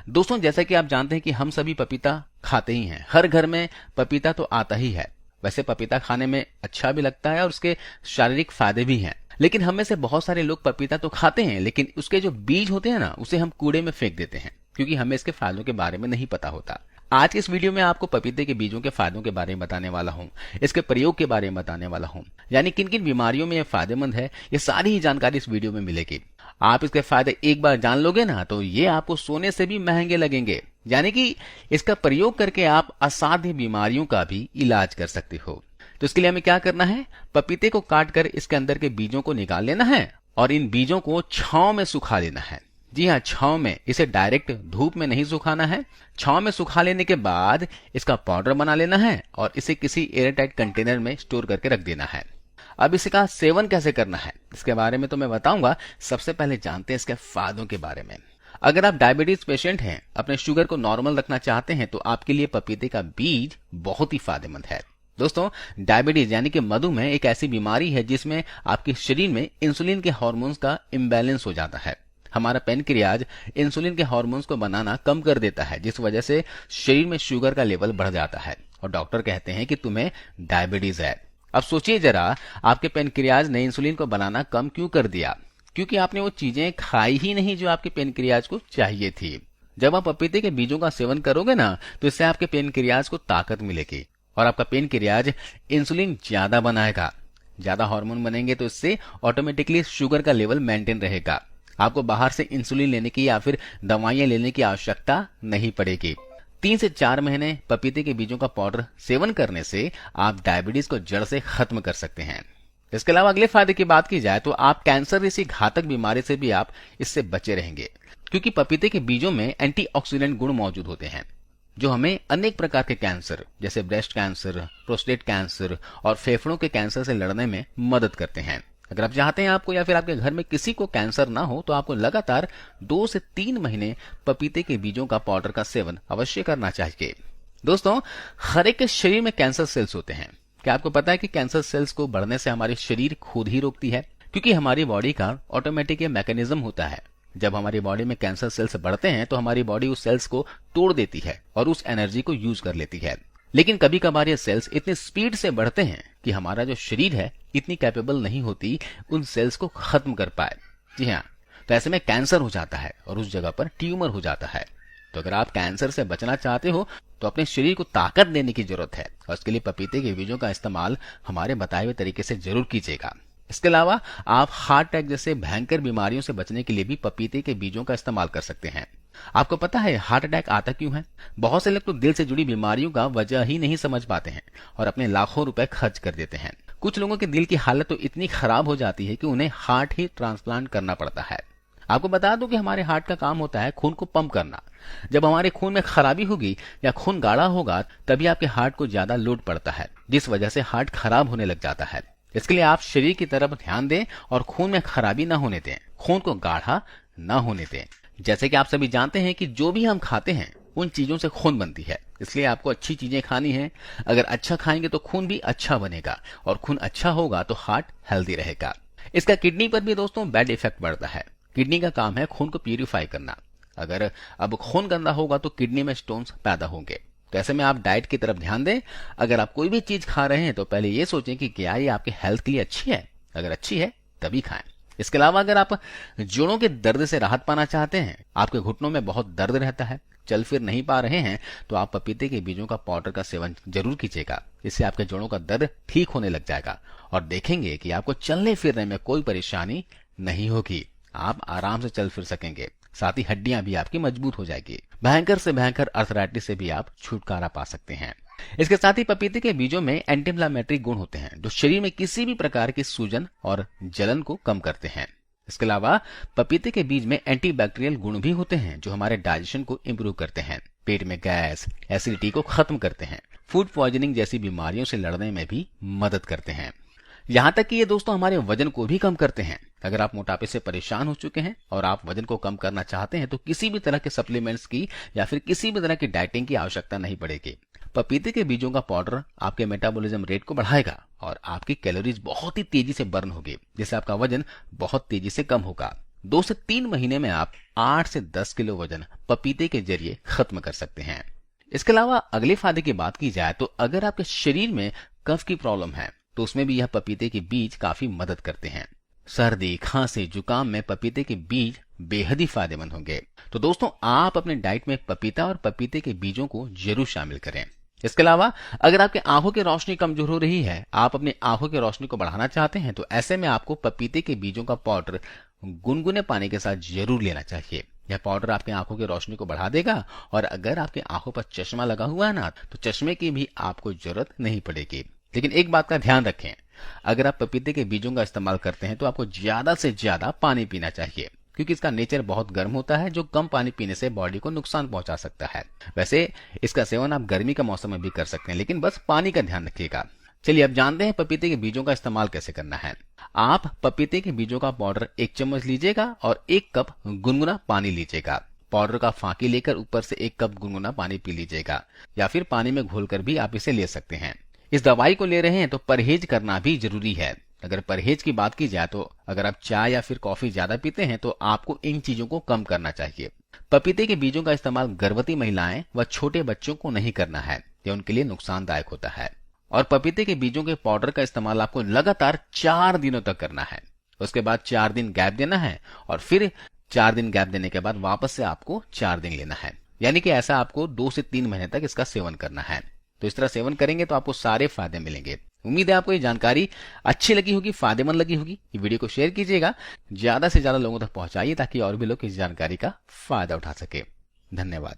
दोस्तों जैसा कि आप जानते हैं कि हम सभी पपीता खाते ही हैं, हर घर में पपीता तो आता ही है। वैसे पपीता खाने में अच्छा भी लगता है और उसके शारीरिक फायदे भी हैं। लेकिन हम में से बहुत सारे लोग पपीता तो खाते हैं, लेकिन उसके जो बीज होते हैं ना, उसे हम कूड़े में फेंक देते हैं क्योंकि हमें इसके फायदों के बारे में नहीं पता होता। आज के इस वीडियो में आपको पपीते के बीजों के फायदों के बारे में बताने वाला हूं, इसके प्रयोग के बारे में बताने वाला हूं, यानी किन किन बीमारियों में यह फायदेमंद है, ये सारी ही जानकारी इस वीडियो में मिलेगी। आप इसके फायदे एक बार जान लोगे ना, तो ये आपको सोने से भी महंगे लगेंगे। यानी कि इसका प्रयोग करके आप असाध्य बीमारियों का भी इलाज कर सकते हो। तो इसके लिए हमें क्या करना है, पपीते को काट कर इसके अंदर के बीजों को निकाल लेना है और इन बीजों को छांव में सुखा लेना है। जी हाँ, छांव में, इसे डायरेक्ट धूप में नहीं सुखाना है। छांव में सुखा लेने के बाद इसका पाउडर बना लेना है और इसे किसी एयरटाइट कंटेनर में स्टोर करके रख देना है। अब इसका सेवन कैसे करना है, इसके बारे में तो मैं बताऊंगा। सबसे पहले जानते हैं इसके फायदों के बारे में। अगर आप डायबिटीज पेशेंट हैं, अपने शुगर को नॉर्मल रखना चाहते हैं, तो आपके लिए पपीते का बीज बहुत ही फायदेमंद है। दोस्तों, डायबिटीज यानी कि मधुमेह एक ऐसी बीमारी है जिसमें आपके शरीर में इंसुलिन के हार्मोन्स का इम्बैलेंस हो जाता है। हमारा पेनक्रियाज इंसुलिन के हार्मोन्स को बनाना कम कर देता है, जिस वजह से शरीर में शुगर का लेवल बढ़ जाता है और डॉक्टर कहते हैं कि तुम्हें डायबिटीज है। अब सोचिए जरा, आपके पेनक्रियाज ने इंसुलिन को बनाना कम क्यों कर दिया? क्योंकि आपने वो चीजें खाई ही नहीं जो आपके पेनक्रियाज को चाहिए थी। जब आप पपीते के बीजों का सेवन करोगे ना, तो इससे आपके पेनक्रियाज को ताकत मिलेगी और आपका पेनक्रियाज इंसुलिन ज्यादा बनाएगा। ज्यादा हार्मोन बनेंगे तो इससे ऑटोमेटिकली शुगर का लेवल मेंटेन रहेगा। आपको बाहर से इंसुलिन लेने की या फिर दवाइयां लेने की आवश्यकता नहीं पड़ेगी। 3 से 4 महीने पपीते के बीजों का पाउडर सेवन करने से आप डायबिटीज को जड़ से खत्म कर सकते हैं। इसके अलावा अगले फायदे की बात की जाए तो आप कैंसर जैसी घातक बीमारी से भी आप इससे बचे रहेंगे, क्योंकि पपीते के बीजों में एंटीऑक्सीडेंट गुण मौजूद होते हैं जो हमें अनेक प्रकार के कैंसर जैसे ब्रेस्ट कैंसर, प्रोस्टेट कैंसर और फेफड़ों के कैंसर से लड़ने में मदद करते हैं। अगर आप चाहते हैं आपको या फिर आपके घर में किसी को कैंसर ना हो, तो आपको लगातार 2 से 3 महीने पपीते के बीजों का पाउडर का सेवन अवश्य करना चाहिए। दोस्तों, हर एक के शरीर में कैंसर सेल्स होते हैं। क्या आपको पता है कि कैंसर सेल्स को बढ़ने से हमारे शरीर खुद ही रोकती है? क्योंकि हमारी बॉडी का ऑटोमेटिक ये मैकेनिज्म होता है। जब हमारी बॉडी में कैंसर सेल्स बढ़ते हैं तो हमारी बॉडी उस सेल्स को तोड़ देती है और उस एनर्जी को यूज कर लेती है। लेकिन कभी कभार ये सेल्स इतनी स्पीड से बढ़ते हैं कि हमारा जो शरीर है इतनी कैपेबल नहीं होती उन सेल्स को खत्म कर पाए। जी हाँ, तो ऐसे में कैंसर हो जाता है और उस जगह पर ट्यूमर हो जाता है। तो अगर आप कैंसर से बचना चाहते हो तो अपने शरीर को ताकत देने की जरूरत है और इसके लिए पपीते के बीजों का इस्तेमाल हमारे बताए हुए तरीके से जरूर कीजिएगा। इसके अलावा आप हार्ट अटैक जैसे भयंकर बीमारियों से बचने के लिए भी पपीते के बीजों का इस्तेमाल कर सकते हैं। आपको पता है हार्ट अटैक आता क्यों है? बहुत से लोग तो दिल से जुड़ी बीमारियों का वजह ही नहीं समझ पाते हैं और अपने लाखों रुपए खर्च कर देते हैं। कुछ लोगों के दिल की हालत तो इतनी खराब हो जाती है कि उन्हें हार्ट ही ट्रांसप्लांट करना पड़ता है। आपको बता दूं कि हमारे हार्ट का काम होता है खून को पंप करना। जब हमारे खून में खराबी होगी या खून गाढ़ा होगा, तभी आपके हार्ट को ज्यादा लोड पड़ता है, जिस वजह से हार्ट खराब होने लग जाता है। इसके लिए आप शरीर की तरफ ध्यान दें और खून में खराबी ना होने दें, खून को गाढ़ा ना होने दें। जैसे कि आप सभी जानते हैं कि जो भी हम खाते हैं उन चीजों से खून बनती है, इसलिए आपको अच्छी चीजें खानी है। अगर अच्छा खाएंगे तो खून भी अच्छा बनेगा और खून अच्छा होगा तो हार्ट हेल्दी रहेगा। इसका किडनी पर भी दोस्तों बैड इफेक्ट पड़ता है। किडनी का काम है खून को प्यूरिफाई करना। अगर अब खून गंदा होगा तो किडनी में स्टोन्स पैदा होंगे। तो ऐसे में आप डाइट की तरफ ध्यान दें। अगर आप कोई भी चीज खा रहे हैं तो पहले ये सोचें कि क्या ये आपके हेल्थ के लिए अच्छी है। अगर अच्छी है तभी खाएं। इसके अलावा अगर आप जोड़ों के दर्द से राहत पाना चाहते हैं, आपके घुटनों में बहुत दर्द रहता है, चल फिर नहीं पा रहे हैं, तो आप पपीते के बीजों का पाउडर का सेवन जरूर कीजिएगा। इससे आपके जोड़ों का दर्द ठीक होने लग जाएगा और देखेंगे कि आपको चलने फिरने में कोई परेशानी नहीं होगी। आप आराम से चल फिर सकेंगे, साथ ही हड्डियां भी आपकी मजबूत हो जाएगी। भयंकर से भयंकर अर्थराइटिस से भी आप छुटकारा पा सकते हैं। इसके साथ ही पपीते के बीजों में एंटी इंफ्लेमेटरी गुण होते हैं जो शरीर में किसी भी प्रकार की सूजन और जलन को कम करते हैं। इसके अलावा पपीते के बीज में एंटीबैक्टीरियल गुण भी होते हैं जो हमारे डाइजेशन को इंप्रूव करते हैं, पेट में गैस, एसिडिटी को खत्म करते हैं, फूड पॉइजनिंग जैसी बीमारियों से लड़ने में भी मदद करते हैं। यहां तक कि ये दोस्तों हमारे वजन को भी कम करते हैं। अगर आप मोटापे से परेशान हो चुके हैं और आप वजन को कम करना चाहते हैं तो किसी भी तरह के सप्लीमेंट्स की या फिर किसी भी तरह की डाइटिंग की आवश्यकता नहीं पड़ेगी। पपीते के बीजों का पाउडर आपके मेटाबॉलिज्म रेट को बढ़ाएगा और आपकी कैलोरीज बहुत ही तेजी से बर्न होगी, जिससे आपका वजन बहुत तेजी से कम होगा। 2 से 3 महीने में आप 8 से 10 किलो वजन पपीते के जरिए खत्म कर सकते हैं। इसके अलावा अगले फायदे की बात की जाए तो अगर आपके शरीर में कफ की प्रॉब्लम है तो उसमें भी यह पपीते के बीज काफी मदद करते हैं। सर्दी, खांसी, जुकाम में पपीते के बीज बेहद ही फायदेमंद होंगे। तो दोस्तों, आप अपने डाइट में पपीता और पपीते के बीजों को जरूर शामिल करें। इसके अलावा अगर आपके आंखों की रोशनी कमजोर हो रही है, आप अपनी आंखों की रोशनी को बढ़ाना चाहते हैं, तो ऐसे में आपको पपीते के बीजों का पाउडर गुनगुने पानी के साथ जरूर लेना चाहिए। यह पाउडर आपकी आंखों की रोशनी को बढ़ा देगा और अगर आपकी आंखों पर चश्मा लगा हुआ है ना, तो चश्मे की भी आपको जरूरत नहीं पड़ेगी। लेकिन एक बात का ध्यान रखें, अगर आप पपीते के बीजों का इस्तेमाल करते हैं तो आपको ज्यादा से ज्यादा पानी पीना चाहिए, क्योंकि इसका नेचर बहुत गर्म होता है जो कम पानी पीने से बॉडी को नुकसान पहुंचा सकता है। वैसे इसका सेवन आप गर्मी का मौसम में भी कर सकते हैं, लेकिन बस पानी का ध्यान रखिएगा। चलिए अब जानते हैं पपीते के बीजों का इस्तेमाल कैसे करना है। आप पपीते के बीजों का पाउडर 1 चम्मच लीजिएगा और 1 कप गुनगुना पानी लीजिएगा। पाउडर का फांकी लेकर ऊपर से 1 कप गुनगुना पानी पी लीजिएगा, या फिर पानी में घोलकर भी आप इसे ले सकते हैं। इस दवाई को ले रहे हैं तो परहेज करना भी जरूरी है। अगर परहेज की बात की जाए तो अगर आप चाय या फिर कॉफी ज्यादा पीते हैं तो आपको इन चीजों को कम करना चाहिए। पपीते के बीजों का इस्तेमाल गर्भवती महिलाएं व छोटे बच्चों को नहीं करना है, यह उनके लिए नुकसानदायक होता है। और पपीते के बीजों के पाउडर का इस्तेमाल आपको लगातार 4 दिनों तक करना है। उसके बाद 4 दिन गैप देना है और फिर 4 दिन गैप देने के बाद वापस से आपको 4 दिन लेना है। यानी कि ऐसा आपको 2 से 3 महीने तक इसका सेवन करना है। तो इस तरह सेवन करेंगे तो आपको सारे फायदे मिलेंगे। उम्मीद है आपको ये जानकारी अच्छी लगी होगी, फायदेमंद लगी होगी। ये वीडियो को शेयर कीजिएगा, ज्यादा से ज्यादा लोगों तक पहुंचाइए ताकि और भी लोग इस जानकारी का फायदा उठा सके। धन्यवाद।